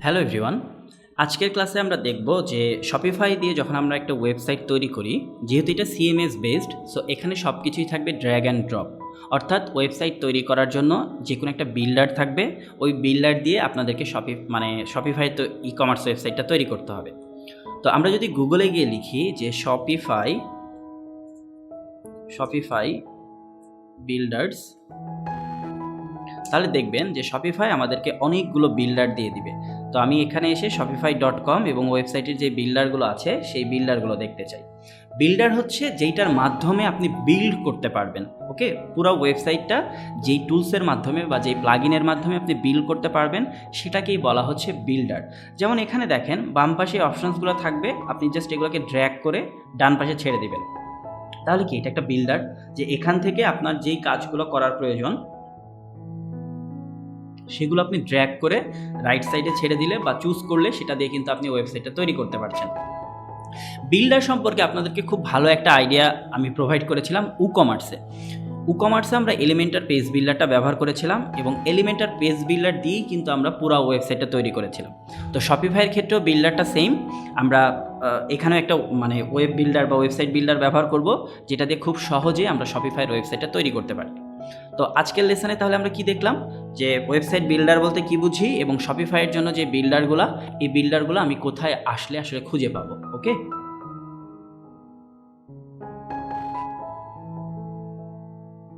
Hello everyone, আজকের ক্লাসে আমরা দেখব যে শপিফাই দিয়ে যখন আমরা একটা ওয়েবসাইট তৈরি করি, যেহেতু এটা সিএমএস বেসড, সো এখানে সব কিছুই থাকবে ড্র্যাগ অ্যান্ড ড্রপ। অর্থাৎ ওয়েবসাইট তৈরি করার জন্য যে কোনো একটা বিল্ডার থাকবে, ওই বিল্ডার দিয়ে আপনাদেরকে শপিফাই তো ই কমার্স ওয়েবসাইটটা তৈরি করতে হবে। তো আমরা যদি গুগলে গিয়ে লিখি যে শপিফাই বিল্ডার্স, তাহলে দেখবেন যে শপিফাই আমাদেরকে অনেকগুলো বিল্ডার দিয়ে দিবে। তো আমি এখানে এসে shopify.com এবং ওয়েবসাইটের যে বিল্ডারগুলো আছে সেই বিল্ডারগুলো দেখতে চাই। বিল্ডার হচ্ছে যেইটার মাধ্যমে আপনি বিল্ড করতে পারবেন। ওকে, পুরো ওয়েবসাইটটা যেই টুলসের মাধ্যমে বা যেই প্লাগইনের মাধ্যমে আপনি বিল্ড করতে পারবেন সেটাকেই বলা হচ্ছে বিল্ডার। যেমন এখানে দেখেন বাম পাশে অপশনসগুলো থাকবে, আপনি জাস্ট এগুলোকে ড্র্যাগ করে ডান পাশে ছেড়ে দিবেন। তাহলে কি এটা একটা বিল্ডার, যে এখান থেকে আপনার যেই কাজগুলো করার প্রয়োজন সেগুলো আপনি ড্র্যাগ করে রাইট সাইডে ছেড়ে দিলে বা চুজ করলে সেটা দিয়ে কিন্তু আপনি ওয়েবসাইটটা তৈরি করতে পারছেন। বিল্ডার সম্পর্কে আপনাদেরকে খুব ভালো একটা আইডিয়া আমি প্রোভাইড করেছিলাম উকমার্সে আমরা এলিমেন্টার পেজ বিল্ডারটা ব্যবহার করেছিলাম এবং এলিমেন্টার পেজ বিল্ডার দিয়েই কিন্তু আমরা পুরো ওয়েবসাইটটা তৈরি করেছিলাম। তো শপিফাইয়ের ক্ষেত্রেও বিল্ডারটা সেম, আমরা এখানেও একটা ওয়েব বিল্ডার বা ওয়েবসাইট বিল্ডার ব্যবহার করব, যেটা দিয়ে খুব সহজেই আমরা শপিফাইয়ের ওয়েবসাইটটা তৈরি করতে পারি। তো আজকের লেসনে তাহলে আমরা কি দেখলাম, যে ওয়েবসাইট বিল্ডার বলতে কি বুঝি এবং শপিফাইয়ের জন্য যে বিল্ডারগুলো, এই বিল্ডারগুলো আমি কোথায় আসলে খুঁজে পাবো। ওকে।